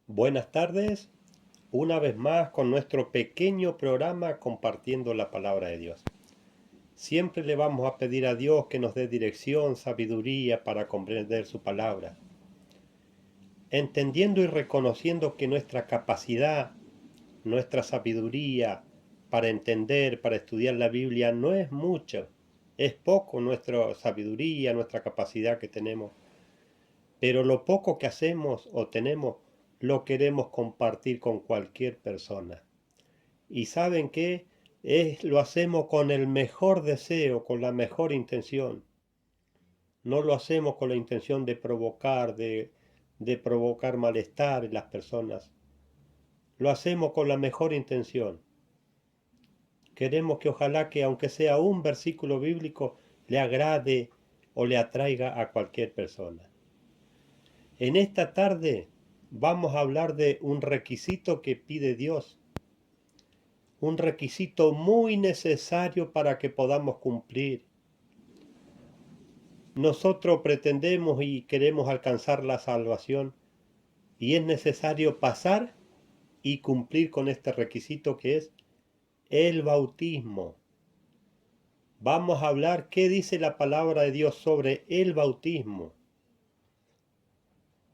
Buenas tardes, una vez más con nuestro pequeño programa compartiendo la palabra de Dios. Siempre le vamos a pedir a Dios que nos dé dirección, sabiduría para comprender su palabra, entendiendo y reconociendo que nuestra capacidad, nuestra sabiduría para entender, para estudiar la Biblia no es mucho, es poco nuestra sabiduría, nuestra capacidad que tenemos, pero lo poco que hacemos o tenemos lo queremos compartir con cualquier persona. Y ¿saben qué? Lo hacemos con el mejor deseo, con la mejor intención. No lo hacemos con la intención de provocar malestar en las personas. Lo hacemos con la mejor intención. Queremos que ojalá que aunque sea un versículo bíblico le agrade o le atraiga a cualquier persona. En esta tarde vamos a hablar de un requisito que pide Dios, un requisito muy necesario para que podamos cumplir. Nosotros pretendemos y queremos alcanzar la salvación y es necesario pasar y cumplir con este requisito que es el bautismo. Vamos a hablar qué dice la palabra de Dios sobre el bautismo.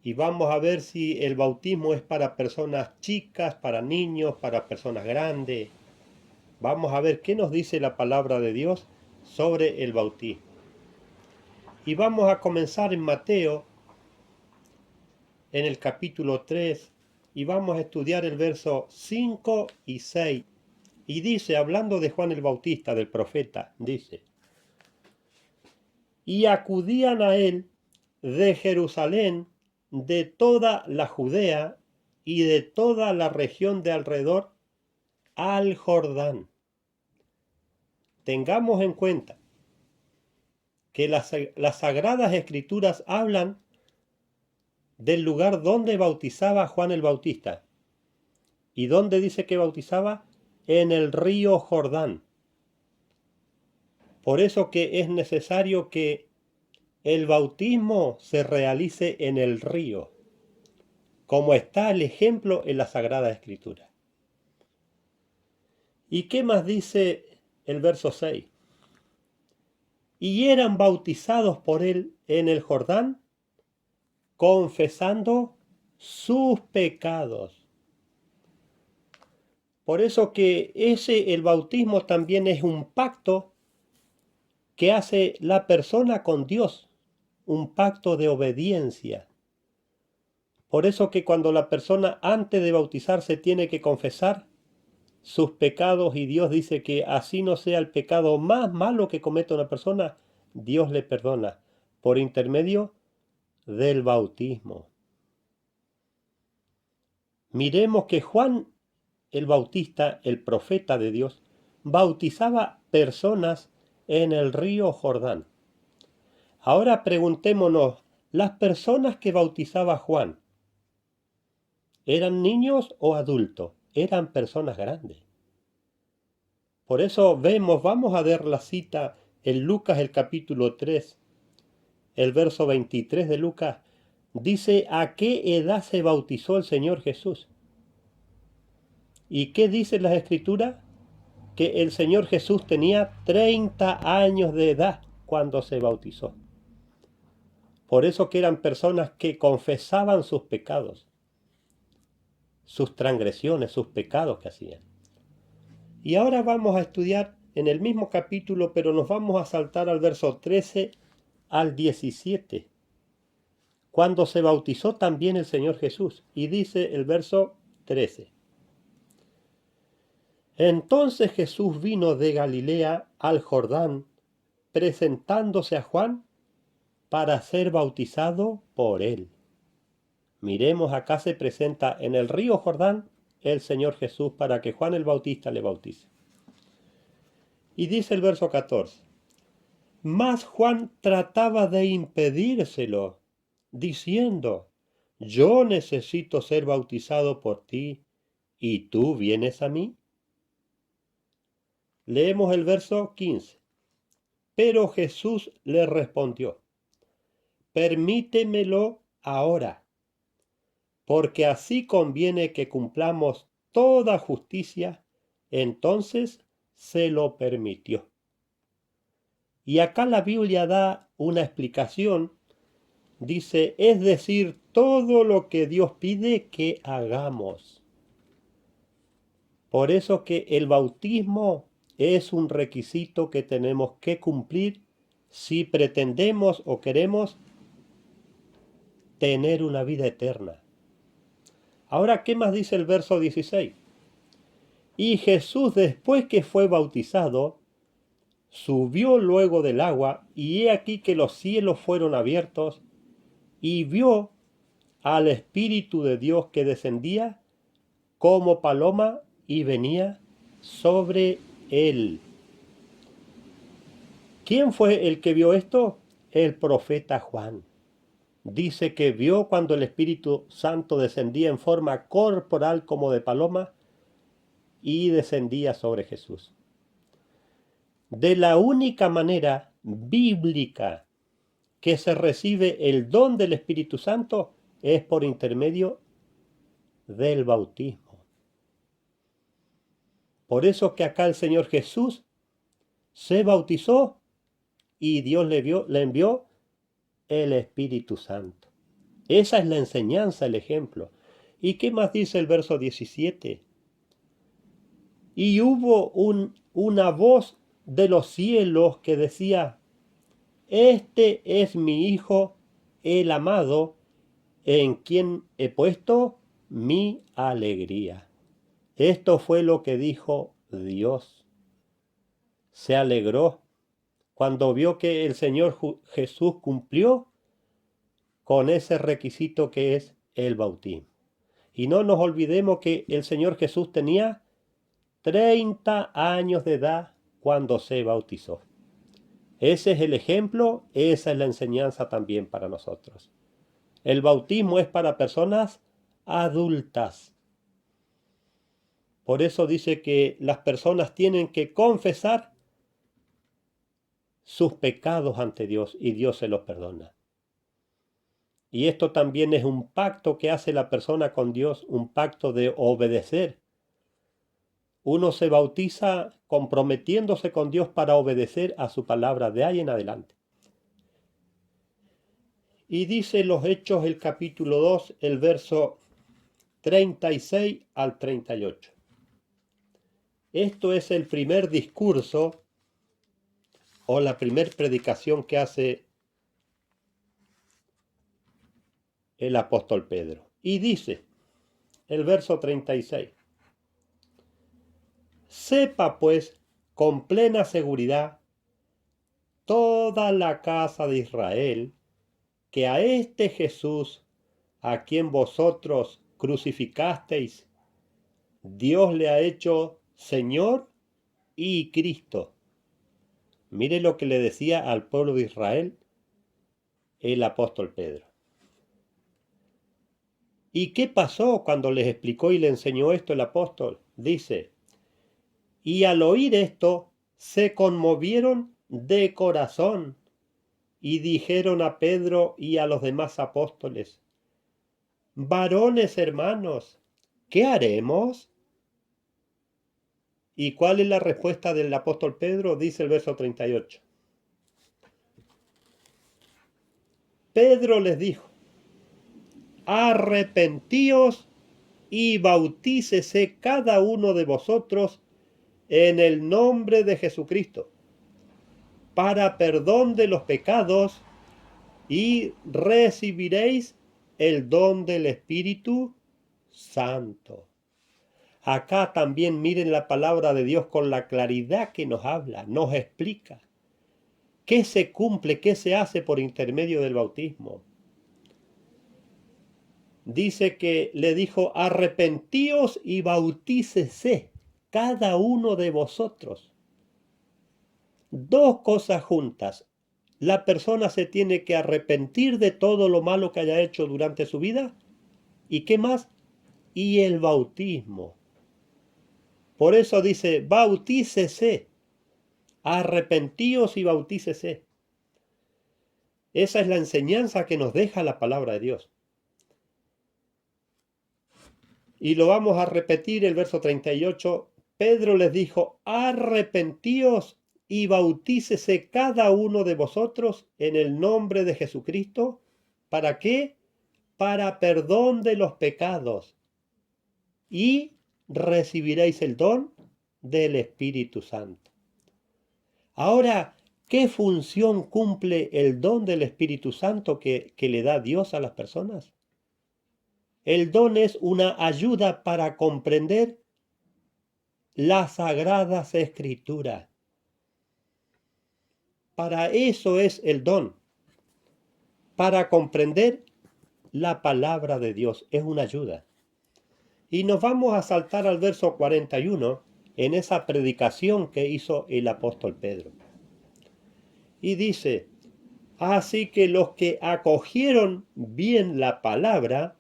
Y vamos a ver si el bautismo es para personas chicas, para niños, para personas grandes. Vamos a ver qué nos dice la palabra de Dios sobre el bautismo. Y vamos a comenzar en Mateo, en el capítulo 3, y vamos a estudiar el verso 5 y 6. Y dice, hablando de Juan el Bautista, del profeta, dice, y acudían a él de Jerusalén, de toda la Judea y de toda la región de alrededor, al Jordán. Tengamos en cuenta que las Sagradas Escrituras hablan del lugar donde bautizaba Juan el Bautista. ¿Y dónde dice que bautizaba? En el río Jordán. Por eso que es necesario que el bautismo se realice en el río, como está el ejemplo en la Sagrada Escritura. ¿Y qué más dice el verso 6? Y eran bautizados por él en el Jordán, confesando sus pecados. Por eso que el bautismo también es un pacto que hace la persona con Dios, un pacto de obediencia. Por eso que cuando la persona antes de bautizarse tiene que confesar sus pecados y Dios dice que así no sea el pecado más malo que cometa una persona, Dios le perdona por intermedio del bautismo. Miremos que Juan el Bautista, el profeta de Dios, bautizaba personas en el río Jordán. Ahora preguntémonos, ¿las personas que bautizaba Juan eran niños o adultos? Eran personas grandes. Por eso vamos a ver la cita en Lucas el capítulo 3, el verso 23 de Lucas, dice a qué edad se bautizó el Señor Jesús. ¿Y qué dice la Escritura? Que el Señor Jesús tenía 30 años de edad cuando se bautizó. Por eso que eran personas que confesaban sus pecados, sus transgresiones, sus pecados que hacían. Y ahora vamos a estudiar en el mismo capítulo, pero nos vamos a saltar al verso 13 al 17, cuando se bautizó también el Señor Jesús. Y dice el verso 13. Entonces Jesús vino de Galilea al Jordán, presentándose a Juan para ser bautizado por él. Miremos, acá se presenta en el río Jordán el Señor Jesús para que Juan el Bautista le bautice. Y dice el verso 14, mas Juan trataba de impedírselo, diciendo, yo necesito ser bautizado por ti, ¿y tú vienes a mí? Leemos el verso 15. Pero Jesús le respondió, permítemelo ahora, porque así conviene que cumplamos toda justicia, entonces se lo permitió. Y acá la Biblia da una explicación, dice, es decir, todo lo que Dios pide que hagamos. Por eso que el bautismo es un requisito que tenemos que cumplir si pretendemos o queremos tener una vida eterna. Ahora, ¿qué más dice el verso 16? Y Jesús, después que fue bautizado, subió luego del agua, y he aquí que los cielos fueron abiertos, y vio al Espíritu de Dios que descendía como paloma y venía sobre él. ¿Quién fue el que vio esto? El profeta Juan. Dice que vio cuando el Espíritu Santo descendía en forma corporal como de paloma y descendía sobre Jesús. De la única manera bíblica que se recibe el don del Espíritu Santo es por intermedio del bautismo. Por eso que acá el Señor Jesús se bautizó y Dios le envió el Espíritu Santo. Esa es la enseñanza, el ejemplo. ¿Y qué más dice el verso 17? Y hubo una voz de los cielos que decía, este es mi Hijo, el amado, en quien he puesto mi alegría. Esto fue lo que dijo Dios. Se alegró cuando vio que el Señor Jesús cumplió con ese requisito que es el bautismo. Y no nos olvidemos que el Señor Jesús tenía 30 años de edad cuando se bautizó. Ese es el ejemplo, esa es la enseñanza también para nosotros. El bautismo es para personas adultas. Por eso dice que las personas tienen que confesar sus pecados ante Dios y Dios se los perdona. Y esto también es un pacto que hace la persona con Dios, un pacto de obedecer. Uno se bautiza comprometiéndose con Dios para obedecer a su palabra de ahí en adelante. Y dice los Hechos, el capítulo 2, el verso 36 al 38. Esto es el primer discurso o la primera predicación que hace el apóstol Pedro. Y dice el verso 36. Sepa pues con plena seguridad toda la casa de Israel que a este Jesús, a quien vosotros crucificasteis, Dios le ha hecho Señor y Cristo. Mire lo que le decía al pueblo de Israel el apóstol Pedro. ¿Y qué pasó cuando les explicó y le enseñó esto el apóstol? Dice, y al oír esto se conmovieron de corazón y dijeron a Pedro y a los demás apóstoles, varones hermanos, ¿qué haremos? ¿Y cuál es la respuesta del apóstol Pedro? Dice el verso 38. Pedro les dijo, arrepentíos y bautícese cada uno de vosotros en el nombre de Jesucristo, para perdón de los pecados, y recibiréis el don del Espíritu Santo. Acá también miren la palabra de Dios con la claridad que nos habla, nos explica qué se cumple, qué se hace por intermedio del bautismo. Dice que le dijo, arrepentíos y bautícese cada uno de vosotros. Dos cosas juntas. La persona se tiene que arrepentir de todo lo malo que haya hecho durante su vida. ¿Y qué más? Y el bautismo. Por eso dice, bautícese. Arrepentíos y bautícese. Esa es la enseñanza que nos deja la palabra de Dios. Y lo vamos a repetir, el verso 38. Pedro les dijo, arrepentíos y bautícese cada uno de vosotros en el nombre de Jesucristo. ¿Para qué? Para perdón de los pecados. Y recibiréis el don del Espíritu Santo. Ahora, ¿qué función cumple el don del Espíritu Santo que le da Dios a las personas? El don es una ayuda para comprender las sagradas escrituras. Para eso es el don. Para comprender la palabra de Dios. Es una ayuda. Y nos vamos a saltar al verso 41 en esa predicación que hizo el apóstol Pedro. Y dice, así que los que acogieron bien la palabra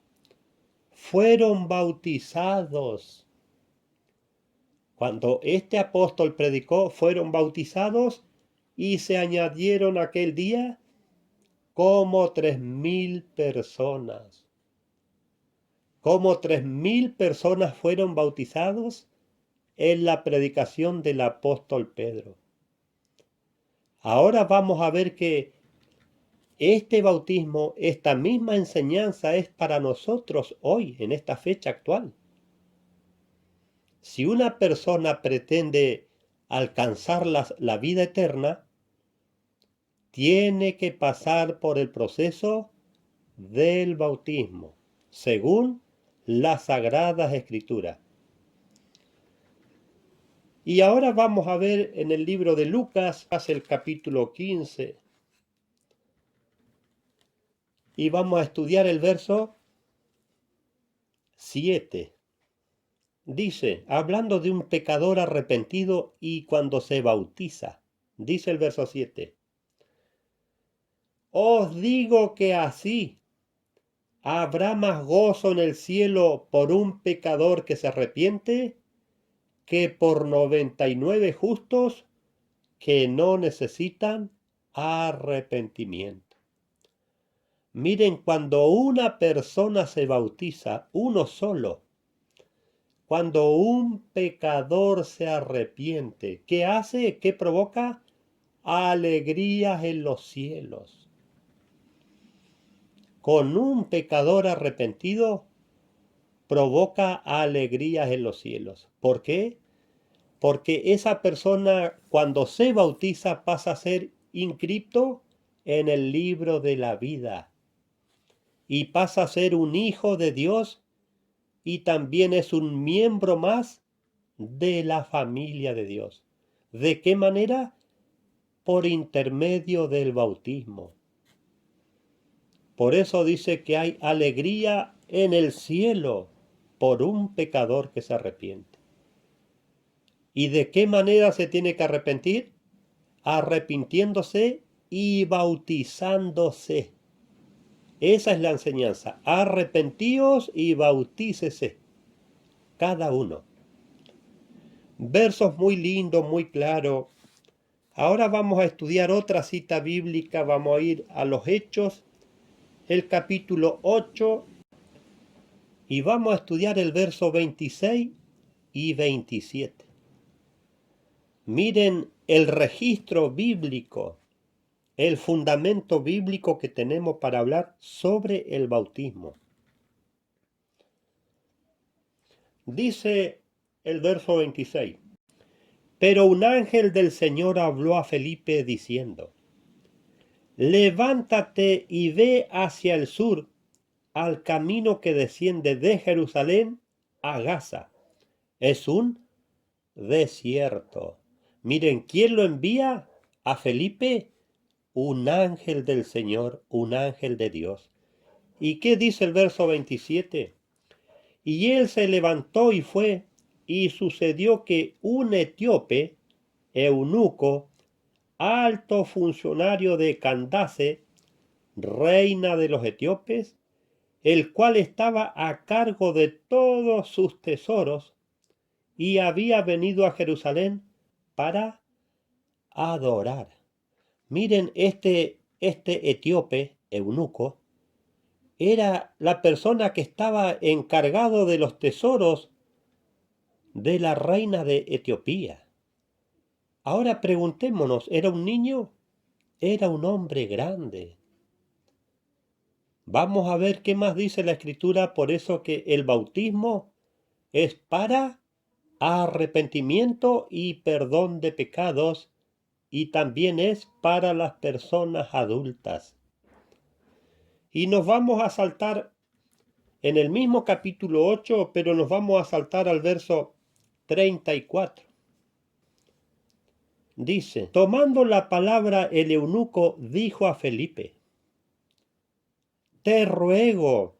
fueron bautizados. Cuando este apóstol predicó, fueron bautizados y se añadieron aquel día como 3.000 personas. Como 3.000 personas fueron bautizados en la predicación del apóstol Pedro. Ahora vamos a ver que este bautismo, esta misma enseñanza es para nosotros hoy, en esta fecha actual. Si una persona pretende alcanzar la vida eterna, tiene que pasar por el proceso del bautismo, según las Sagradas Escrituras. Y ahora vamos a ver en el libro de Lucas, el capítulo 15, y vamos a estudiar el verso 7. Dice, hablando de un pecador arrepentido y cuando se bautiza, dice el verso 7. Os digo que así habrá más gozo en el cielo por un pecador que se arrepiente que por 99 justos que no necesitan arrepentimiento. Miren, cuando una persona se bautiza, uno solo, cuando un pecador se arrepiente, ¿qué hace? ¿Qué provoca? Alegrías en los cielos. Con un pecador arrepentido provoca alegrías en los cielos. ¿Por qué? Porque esa persona cuando se bautiza pasa a ser inscrito en el libro de la vida y pasa a ser un hijo de Dios y también es un miembro más de la familia de Dios. ¿De qué manera? Por intermedio del bautismo. Por eso dice que hay alegría en el cielo por un pecador que se arrepiente. ¿Y de qué manera se tiene que arrepentir? Arrepintiéndose y bautizándose. Esa es la enseñanza. Arrepentíos y bautícese. Cada uno. Versos muy lindos, muy claros. Ahora vamos a estudiar otra cita bíblica. Vamos a ir a los Hechos, el capítulo 8. Y vamos a estudiar el verso 26 y 27. Miren el registro bíblico, el fundamento bíblico que tenemos para hablar sobre el bautismo. Dice el verso 26. Pero un ángel del Señor habló a Felipe diciendo, levántate y ve hacia el sur, al camino que desciende de Jerusalén a Gaza. Es un desierto. Miren, ¿quién lo envía a Felipe? Un ángel del Señor, un ángel de Dios. ¿Y qué dice el verso 27? Y él se levantó y fue, y sucedió que un etíope, eunuco, alto funcionario de Candace, reina de los etíopes, el cual estaba a cargo de todos sus tesoros, y había venido a Jerusalén para adorar. Miren, este etíope, eunuco, era la persona que estaba encargado de los tesoros de la reina de Etiopía. Ahora preguntémonos, ¿era un niño? Era un hombre grande. Vamos a ver qué más dice la Escritura, por eso que el bautismo es para arrepentimiento y perdón de pecados, y también es para las personas adultas. Y nos vamos a saltar en el mismo capítulo 8, pero nos vamos a saltar al verso 34. Dice, tomando la palabra el eunuco dijo a Felipe, te ruego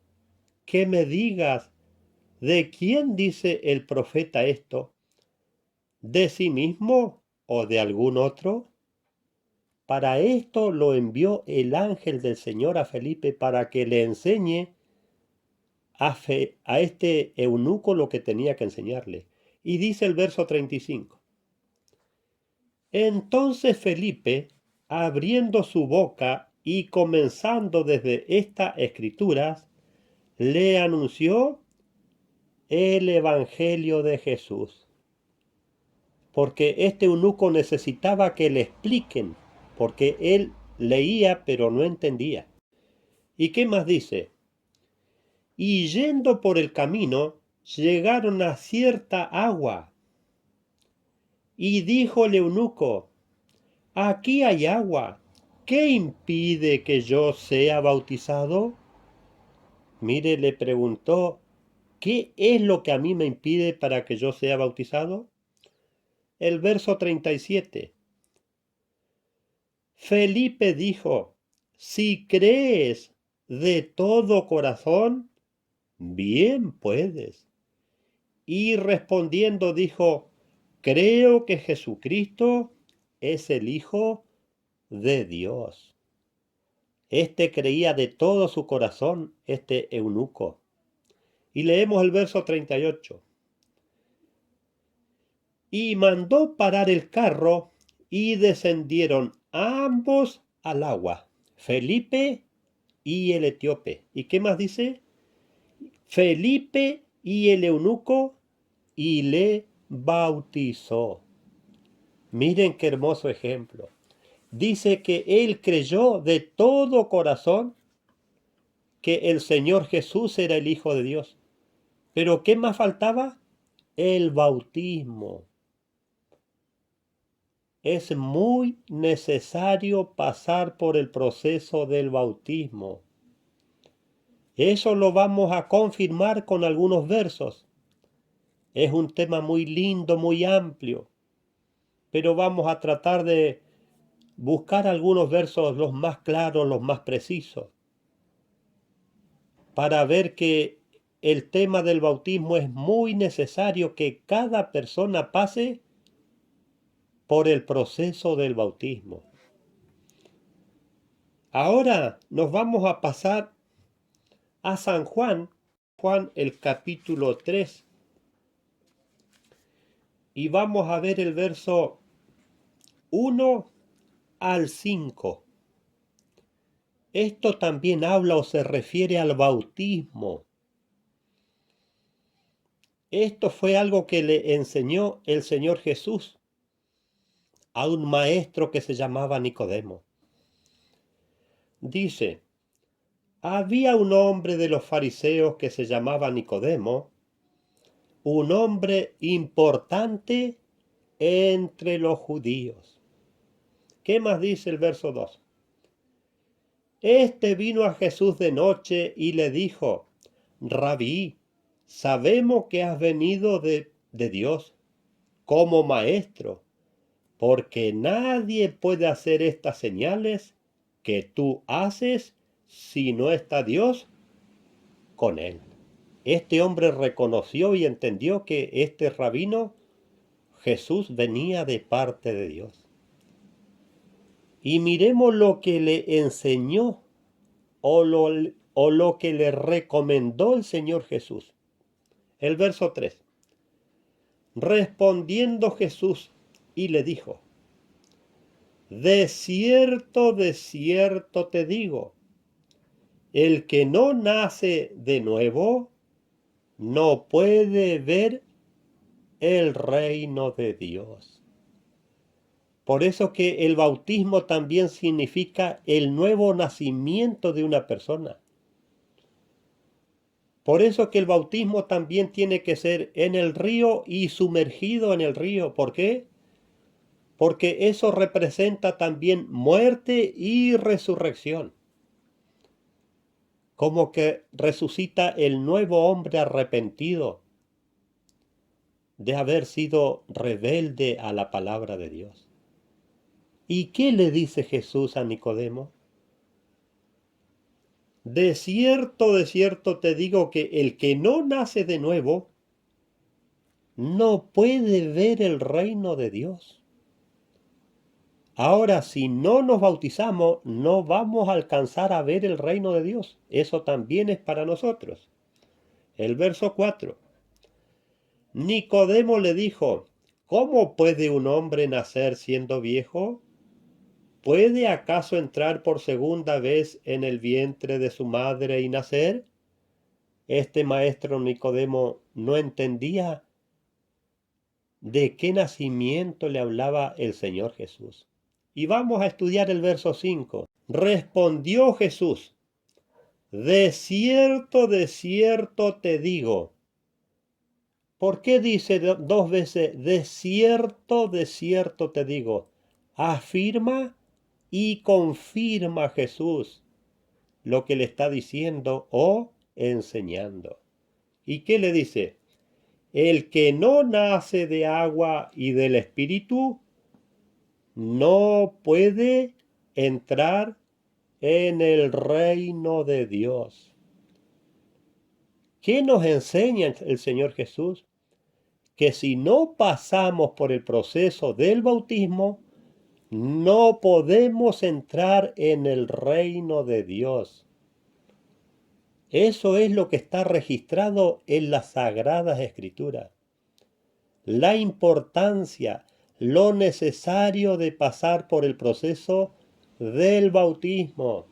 que me digas de quién dice el profeta esto, de sí mismo o de algún otro. Para esto lo envió el ángel del Señor a Felipe para que le enseñe a este eunuco lo que tenía que enseñarle. Y dice el verso 35. Entonces Felipe, abriendo su boca y comenzando desde estas escrituras, le anunció el Evangelio de Jesús. Porque este eunuco necesitaba que le expliquen, porque él leía pero no entendía. ¿Y qué más dice? Y yendo por el camino, llegaron a cierta agua. Y dijo el eunuco, aquí hay agua, ¿qué impide que yo sea bautizado? Mire, le preguntó, ¿qué es lo que a mí me impide para que yo sea bautizado? El verso 37. Felipe dijo, si crees de todo corazón, bien puedes. Y respondiendo dijo, creo que Jesucristo es el Hijo de Dios. Este creía de todo su corazón, este eunuco. Y leemos el verso 38. Y mandó parar el carro y descendieron ambos al agua, Felipe y el etíope. ¿Y qué más dice? Felipe y el eunuco, y le bautizó. Miren qué hermoso ejemplo. Dice que él creyó de todo corazón que el Señor Jesús era el Hijo de Dios. Pero ¿qué más faltaba? El bautismo. Es muy necesario pasar por el proceso del bautismo. Eso lo vamos a confirmar con algunos versos. Es un tema muy lindo, muy amplio, pero vamos a tratar de buscar algunos versos los más claros, los más precisos, para ver que el tema del bautismo es muy necesario que cada persona pase por el proceso del bautismo. Ahora nos vamos a pasar a San Juan, el capítulo 3, y vamos a ver el verso 1 al 5. Esto también habla o se refiere al bautismo. Esto fue algo que le enseñó el Señor Jesús a un maestro que se llamaba Nicodemo. Dice, había un hombre de los fariseos que se llamaba Nicodemo, un hombre importante entre los judíos. ¿Qué más dice el verso 2? Este vino a Jesús de noche y le dijo, Rabí, sabemos que has venido de Dios como maestro, porque nadie puede hacer estas señales que tú haces si no está Dios con él. Este hombre reconoció y entendió que este rabino, Jesús, venía de parte de Dios. Y miremos lo que le enseñó o lo que le recomendó el Señor Jesús. El verso 3. Respondiendo Jesús y le dijo, de cierto te digo, El que no nace de nuevo no puede ver el reino de Dios. Por eso que el bautismo también significa el nuevo nacimiento de una persona. Por eso que el bautismo también tiene que ser en el río y sumergido en el río. ¿Por qué? Porque eso representa también muerte y resurrección. Como que resucita el nuevo hombre arrepentido de haber sido rebelde a la palabra de Dios. ¿Y qué le dice Jesús a Nicodemo? De cierto te digo que el que no nace de nuevo no puede ver el reino de Dios. Ahora, si no nos bautizamos, no vamos a alcanzar a ver el reino de Dios. Eso también es para nosotros. El verso 4. Nicodemo le dijo, ¿cómo puede un hombre nacer siendo viejo? ¿Puede acaso entrar por segunda vez en el vientre de su madre y nacer? Este maestro Nicodemo no entendía de qué nacimiento le hablaba el Señor Jesús. Y vamos a estudiar el verso 5. Respondió Jesús, de cierto te digo. ¿Por qué dice dos veces, de cierto te digo? Afirma y confirma Jesús lo que le está diciendo o enseñando. ¿Y qué le dice? El que no nace de agua y del Espíritu no puede entrar en el reino de Dios. ¿Qué nos enseña el Señor Jesús? Que si no pasamos por el proceso del bautismo, no podemos entrar en el reino de Dios. Eso es lo que está registrado en las Sagradas Escrituras. La importancia, lo necesario de pasar por el proceso del bautismo.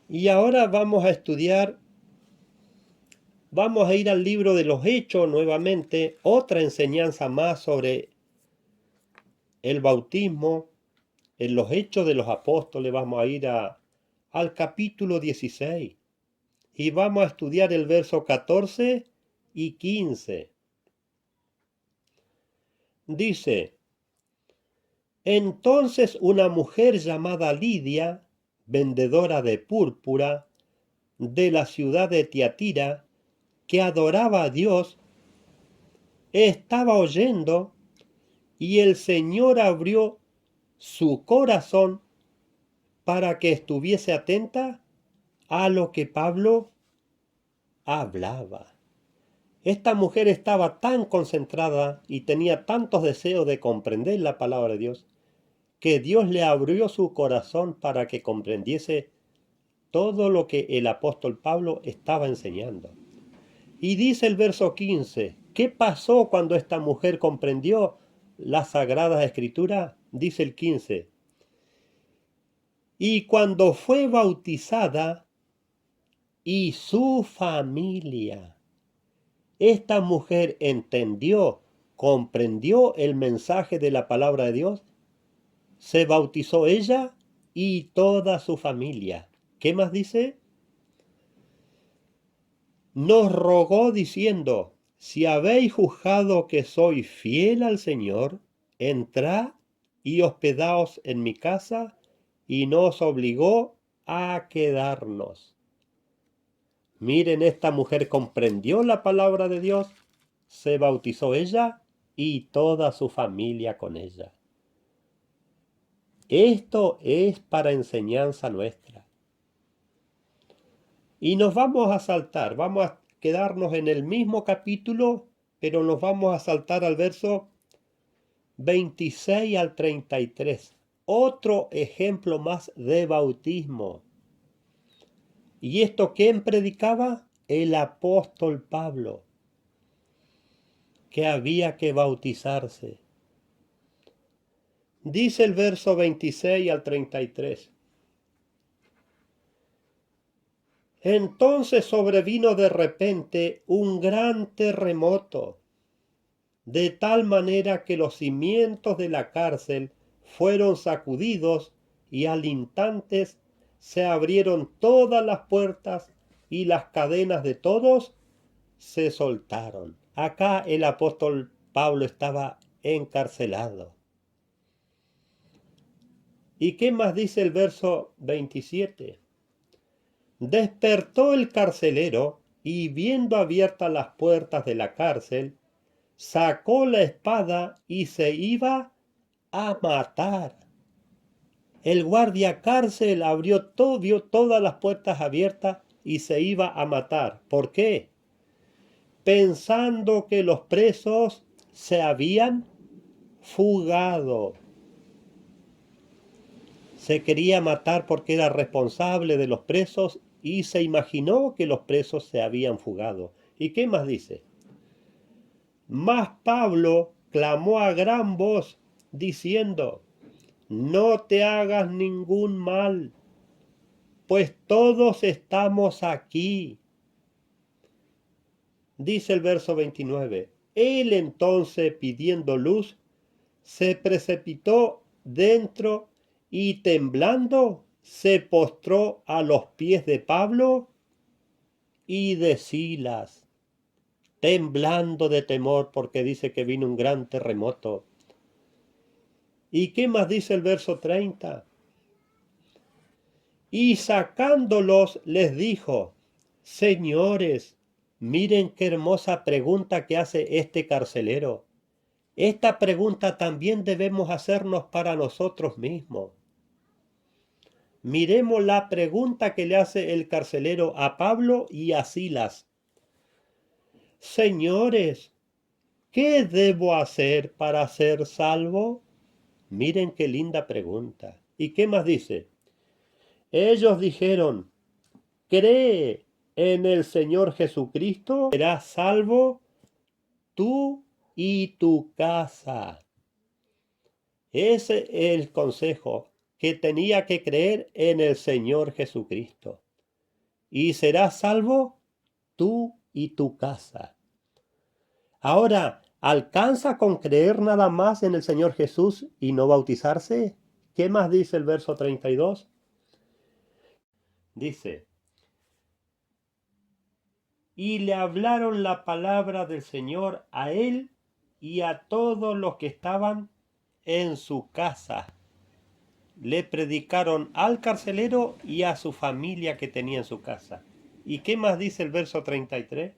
Y ahora vamos a estudiar, vamos a ir al libro de los Hechos nuevamente, otra enseñanza más sobre el bautismo. En los Hechos de los Apóstoles vamos a ir al capítulo 16 y vamos a estudiar el verso 14 y 15. Dice, entonces una mujer llamada Lidia, vendedora de púrpura, de la ciudad de Tiatira, que adoraba a Dios, estaba oyendo y el Señor abrió su corazón para que estuviese atenta a lo que Pablo hablaba. Esta mujer estaba tan concentrada y tenía tantos deseos de comprender la palabra de Dios, que Dios le abrió su corazón para que comprendiese todo lo que el apóstol Pablo estaba enseñando. Y dice el verso 15, ¿qué pasó cuando esta mujer comprendió las Sagradas Escrituras? Dice el 15, y cuando fue bautizada y su familia, esta mujer entendió, comprendió el mensaje de la palabra de Dios, se bautizó ella y toda su familia. ¿Qué más dice? Nos rogó diciendo, si habéis juzgado que soy fiel al Señor, entrad y hospedaos en mi casa, y nos obligó a quedarnos. Miren, esta mujer comprendió la palabra de Dios, se bautizó ella y toda su familia con ella. Esto es para enseñanza nuestra. Y nos vamos a saltar, vamos a quedarnos en el mismo capítulo, pero nos vamos a saltar al verso 26 al 33. Otro ejemplo más de bautismo. ¿Y esto quién predicaba? El apóstol Pablo, que había que bautizarse. Dice el verso 26 al 33. Entonces sobrevino de repente un gran terremoto, de tal manera que los cimientos de la cárcel fueron sacudidos y al instante se abrieron todas las puertas y las cadenas de todos se soltaron. Acá el apóstol Pablo estaba encarcelado. ¿Y qué más dice el verso 27? Despertó el carcelero y viendo abiertas las puertas de la cárcel, sacó la espada y se iba a matar. El guardia cárcel vio todas las puertas abiertas y se iba a matar. ¿Por qué? Pensando que los presos se habían fugado. Se quería matar porque era responsable de los presos y se imaginó que los presos se habían fugado. ¿Y qué más dice? Mas Pablo clamó a gran voz diciendo: no te hagas ningún mal, pues todos estamos aquí. Dice el verso 29. Él entonces, pidiendo luz, se precipitó dentro y temblando se postró a los pies de Pablo y de Silas, temblando de temor porque dice que vino un gran terremoto. ¿Y qué más dice el verso 30? Y sacándolos les dijo: señores, miren qué hermosa pregunta que hace este carcelero. Esta pregunta también debemos hacernos para nosotros mismos. Miremos la pregunta que le hace el carcelero a Pablo y a Silas. Señores, ¿qué debo hacer para ser salvo? Miren qué linda pregunta. ¿Y qué más dice? Ellos dijeron: cree en el Señor Jesucristo, serás salvo tú y tu casa. Ese es el consejo, que tenía que creer en el Señor Jesucristo. Y serás salvo tú y tu casa. Ahora, ¿alcanza con creer nada más en el Señor Jesús y no bautizarse? ¿Qué más dice el verso 32? Dice: y le hablaron la palabra del Señor a él y a todos los que estaban en su casa. Le predicaron al carcelero y a su familia que tenía en su casa. ¿Y qué más dice el verso 33?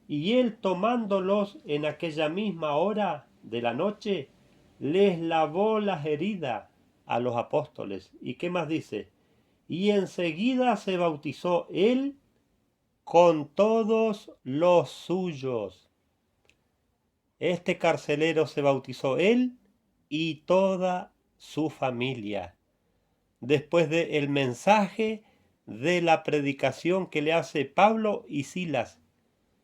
Y él, tomándolos en aquella misma hora de la noche, les lavó las heridas a los apóstoles. ¿Y qué más dice? Y enseguida se bautizó él con todos los suyos. Este carcelero se bautizó él y toda su familia. Después del mensaje de la predicación que le hace Pablo y Silas,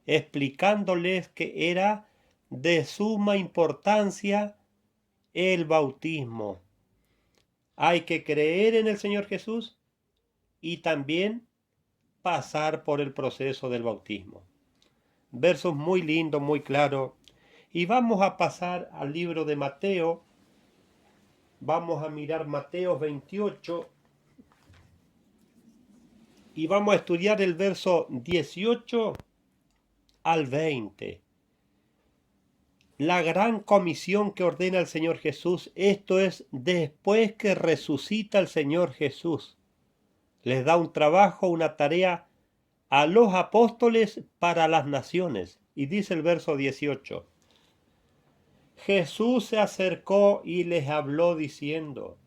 explicándoles que era de suma importancia el bautismo. Hay que creer en el Señor Jesús y también pasar por el proceso del bautismo. Versos muy lindos, muy claros. Y vamos a pasar al libro de Mateo. Vamos a mirar Mateo 28 y vamos a estudiar el verso 18 al 20. La gran comisión que ordena el Señor Jesús, esto es después que resucita el Señor Jesús. Les da un trabajo, una tarea a los apóstoles para las naciones. Y dice el verso 18. Jesús se acercó y les habló diciendo: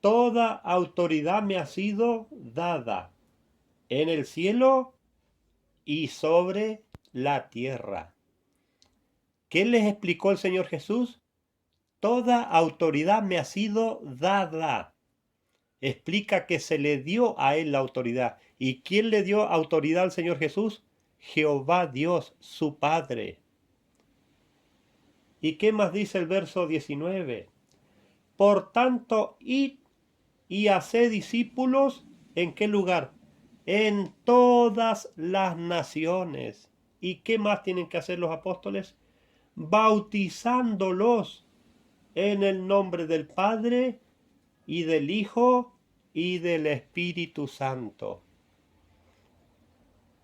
toda autoridad me ha sido dada en el cielo y sobre la tierra. ¿Qué les explicó el Señor Jesús? Toda autoridad me ha sido dada. Explica que se le dio a él la autoridad. ¿Y quién le dio autoridad al Señor Jesús? Jehová Dios, su Padre. ¿Y qué más dice el verso 19? Por tanto, id y haced discípulos, ¿en qué lugar? en todas las naciones. ¿Y qué más tienen que hacer los apóstoles? Bautizándolos en el nombre del Padre y del Hijo y del Espíritu Santo.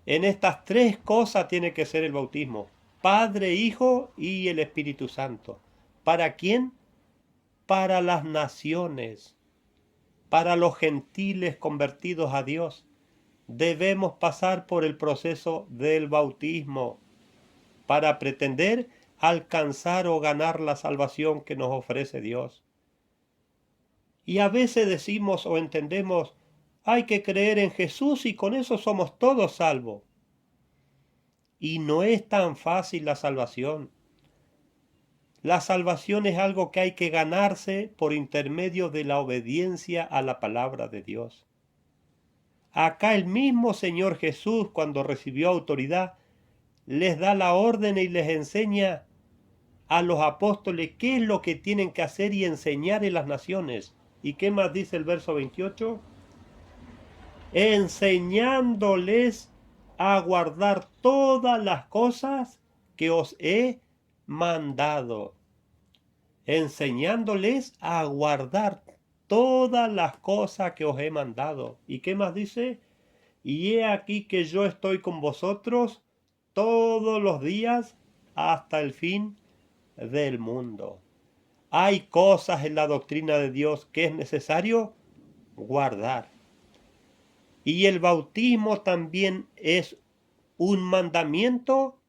En estas tres cosas tiene que ser el bautismo: Padre, Hijo y el Espíritu Santo. ¿Para quién? Para las naciones, para los gentiles convertidos a Dios. Debemos pasar por el proceso del bautismo para pretender alcanzar o ganar la salvación que nos ofrece Dios. Y a veces decimos o entendemos, hay que creer en Jesús y con eso somos todos salvos. Y no es tan fácil la salvación. La salvación es algo que hay que ganarse por intermedio de la obediencia a la palabra de Dios. Acá el mismo Señor Jesús, cuando recibió autoridad, les da la orden y les enseña a los apóstoles qué es lo que tienen que hacer y enseñar en las naciones. ¿Y qué más dice el verso 28? Enseñándoles a guardar todas las cosas que os he mandado. Enseñándoles a guardar todas las cosas que os he mandado. ¿Y qué más dice? Y he aquí que yo estoy con vosotros todos los días hasta el fin del mundo. Hay cosas en la doctrina de Dios que es necesario guardar. Y el bautismo también es un mandamiento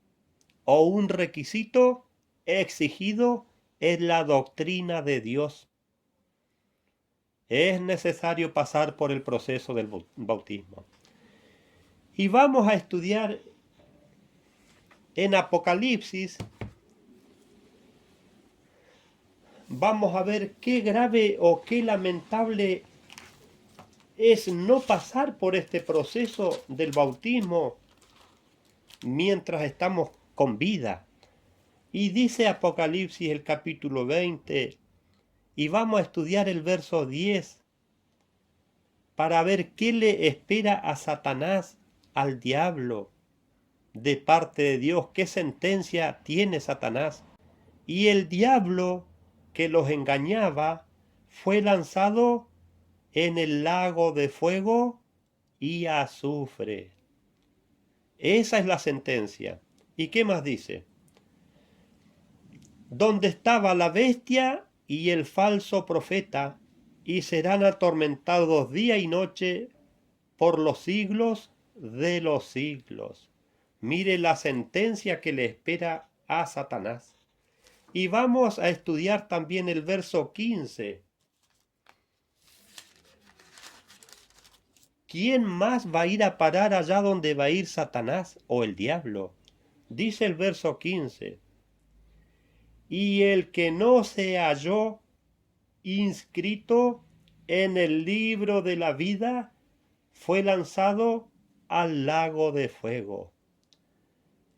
o un requisito exigido en la doctrina de Dios. Es necesario pasar por el proceso del bautismo. Y vamos a estudiar en Apocalipsis. Vamos a ver qué grave o qué lamentable es no pasar por este proceso del bautismo mientras estamos con vida. Y dice Apocalipsis el capítulo 20, y vamos a estudiar el verso 10 para ver qué le espera a Satanás, al diablo, de parte de Dios, qué sentencia tiene Satanás. Y el diablo que los engañaba fue lanzado en el lago de fuego y azufre. Esa es la sentencia. ¿Y qué más dice? Donde estaba la bestia y el falso profeta, y serán atormentados día y noche por los siglos de los siglos. Mire la sentencia que le espera a Satanás. Y vamos a estudiar también el verso 15. ¿Quién más va a ir a parar allá donde va a ir Satanás o el diablo? Dice el verso 15. Y el que no se halló inscrito en el libro de la vida fue lanzado al lago de fuego.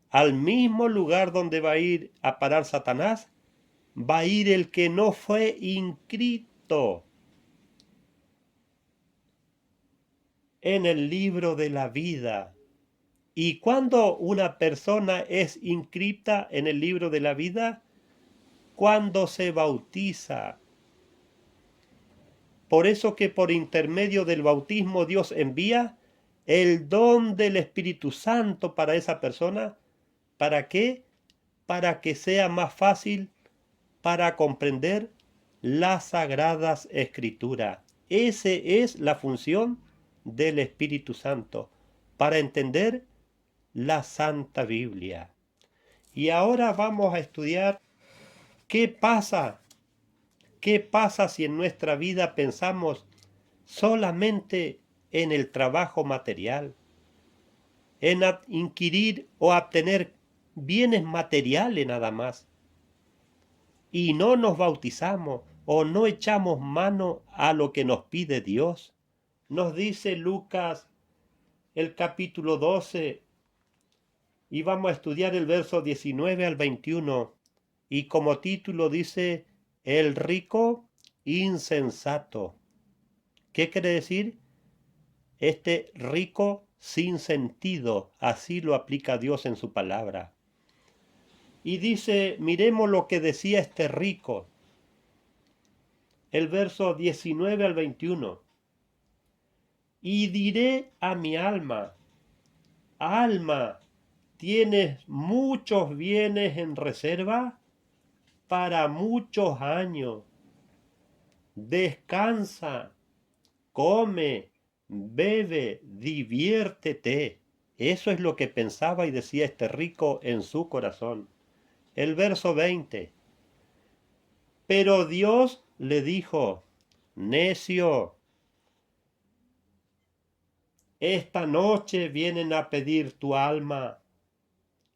Al mismo lugar donde va a ir a parar Satanás, va a ir el que no fue inscrito en el libro de la vida. Y cuando una persona es inscrita en el libro de la vida, cuando se bautiza. Por eso que por intermedio del bautismo Dios envía el don del Espíritu Santo para esa persona. ¿Para qué? Para que sea más fácil para comprender las sagradas escrituras. Esa es la función del Espíritu Santo, para entender la Santa Biblia. Y ahora vamos a estudiar qué pasa si en nuestra vida pensamos solamente en el trabajo material, en adquirir o obtener bienes materiales nada más, y no nos bautizamos o no echamos mano a lo que nos pide Dios? Nos dice Lucas el capítulo 12 y vamos a estudiar el verso 19 al 21, y como título dice el rico insensato. ¿Qué quiere decir? este rico sin sentido. Así lo aplica Dios en su palabra. Y dice, miremos lo que decía este rico. El verso 19 al 21. Y diré a mi alma, alma, ¿tienes muchos bienes en reserva? Para muchos años. Descansa, come, bebe, diviértete. Eso es lo que pensaba y decía este rico en su corazón. El verso 20. Pero Dios le dijo, necio, esta noche vienen a pedir tu alma,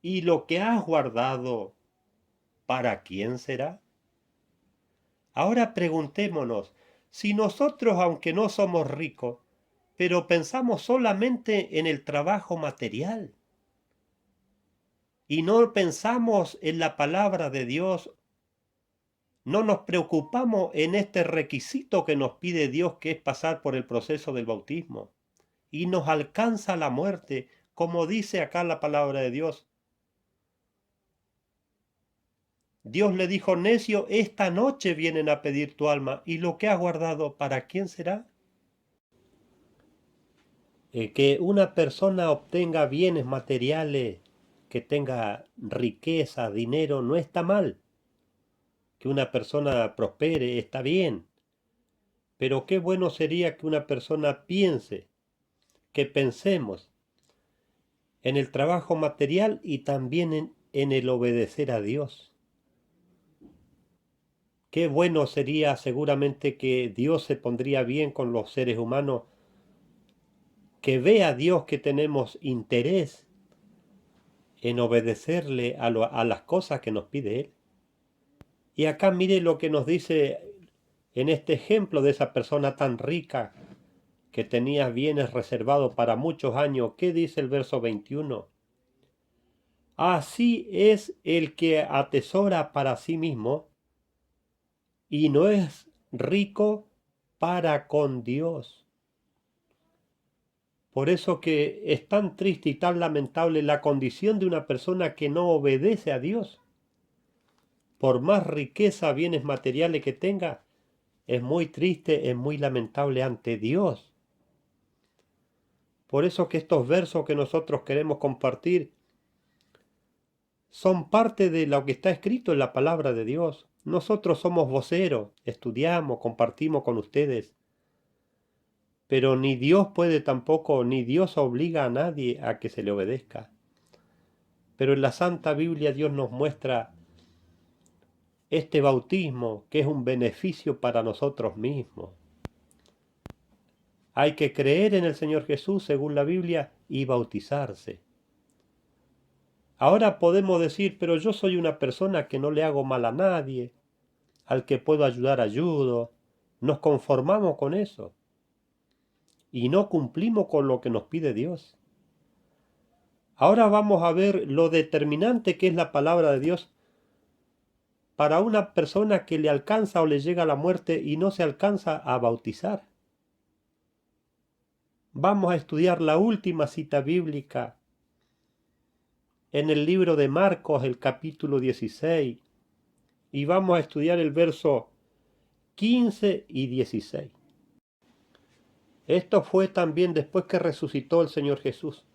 y lo que has guardado, ¿para quién será? Ahora preguntémonos, si nosotros, aunque no somos ricos, pero pensamos solamente en el trabajo material, y no pensamos en la palabra de Dios, no nos preocupamos en este requisito que nos pide Dios, que es pasar por el proceso del bautismo, y nos alcanza la muerte, como dice acá la palabra de Dios. Dios le dijo, necio, esta noche vienen a pedir tu alma, y lo que has guardado, ¿para quién será? Que una persona obtenga bienes materiales, que tenga riqueza, dinero, no está mal. Que una persona prospere, está bien. Pero qué bueno sería que una persona piense, que pensemos en el trabajo material y también en el obedecer a Dios. Qué bueno sería seguramente que Dios se pondría bien con los seres humanos, que vea Dios que tenemos interés en obedecerle a las cosas que nos pide Él. Y acá mire lo que nos dice en este ejemplo de esa persona tan rica que tenía bienes reservados para muchos años. ¿Qué dice el verso 21? Así es el que atesora para sí mismo y no es rico para con Dios. Por eso que es tan triste y tan lamentable la condición de una persona que no obedece a Dios. Por más riqueza, bienes materiales que tenga, es muy triste, es muy lamentable ante Dios. Por eso que estos versos que nosotros queremos compartir son parte de lo que está escrito en la palabra de Dios. Nosotros somos voceros, estudiamos, compartimos con ustedes. Pero ni Dios puede tampoco, ni Dios obliga a nadie a que se le obedezca. Pero en la Santa Biblia Dios nos muestra este bautismo que es un beneficio para nosotros mismos. Hay que creer en el Señor Jesús según la Biblia y bautizarse. Ahora podemos decir, pero yo soy una persona que no le hago mal a nadie, al que puedo ayudar ayudo. Nos conformamos con eso y no cumplimos con lo que nos pide Dios. Ahora vamos a ver lo determinante que es la palabra de Dios para una persona que le alcanza o le llega la muerte y no se alcanza a bautizar. Vamos a estudiar la última cita bíblica en el libro de Marcos, el capítulo 16, y vamos a estudiar el verso 15 y 16. Esto fue también después que resucitó el Señor Jesús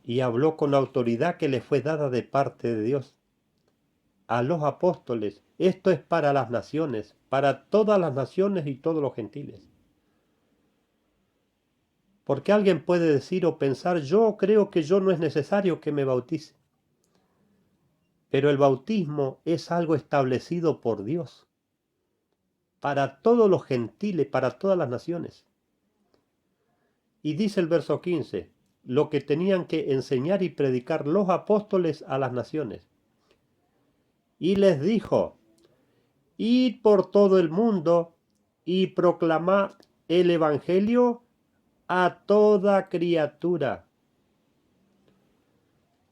y habló con autoridad que le fue dada de parte de Dios a los apóstoles. Esto es para las naciones, para todas las naciones y todos los gentiles. Porque alguien puede decir o pensar, yo creo que yo no es necesario que me bautice. Pero el bautismo es algo establecido por Dios para todos los gentiles, para todas las naciones. Y dice el verso 15, lo que tenían que enseñar y predicar los apóstoles a las naciones. Y les dijo, id por todo el mundo y proclamad el evangelio a toda criatura.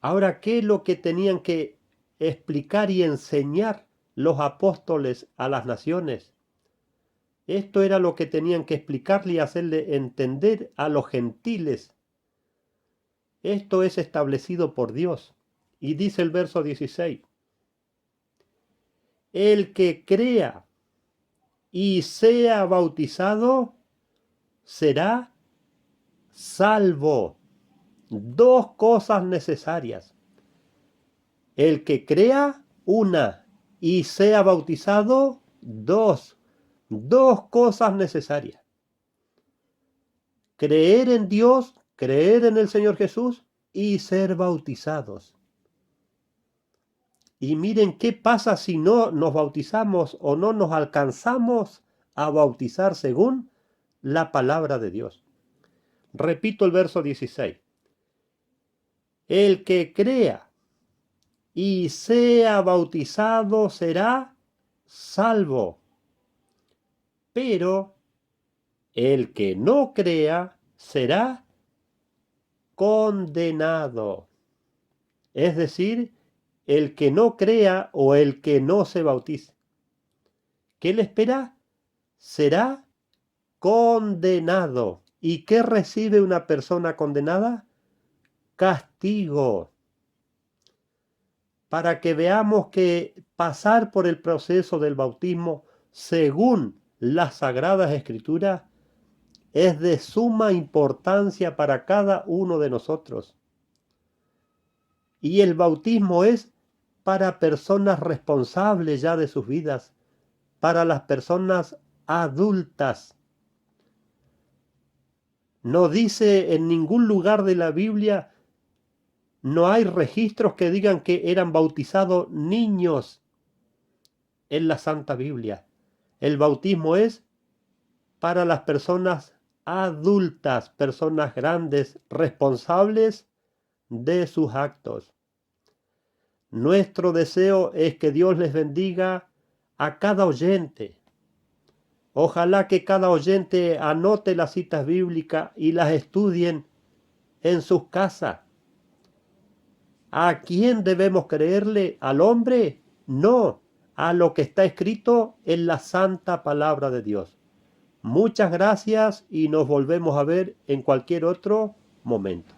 Ahora, ¿qué es lo que tenían que explicar y enseñar los apóstoles a las naciones? Esto era lo que tenían que explicarle y hacerle entender a los gentiles. Esto es establecido por Dios. Y dice el verso 16, el que crea y sea bautizado será salvo. Dos cosas necesarias. El que crea, una, y sea bautizado, dos. Dos cosas necesarias. Creer en Dios, creer en el Señor Jesús y ser bautizados. Y miren qué pasa si no nos bautizamos o no nos alcanzamos a bautizar según la palabra de Dios. Repito el verso 16. El que crea y sea bautizado será salvo. Pero el que no crea será condenado. Es decir, el que no crea o el que no se bautice. ¿Qué le espera? Será condenado. ¿Y qué recibe una persona condenada? Castigo. Para que veamos que pasar por el proceso del bautismo según las Sagradas Escrituras es de suma importancia para cada uno de nosotros. Y el bautismo es para personas responsables ya de sus vidas, para las personas adultas. No dice en ningún lugar de la Biblia, no hay registros que digan que eran bautizados niños en la Santa Biblia. El bautismo es para las personas adultas, personas grandes, responsables de sus actos. Nuestro deseo es que Dios les bendiga a cada oyente. Ojalá que cada oyente anote las citas bíblicas y las estudien en sus casas. ¿A quién debemos creerle? ¿Al hombre? No, a lo que está escrito en la santa palabra de Dios. Muchas gracias y nos volvemos a ver en cualquier otro momento.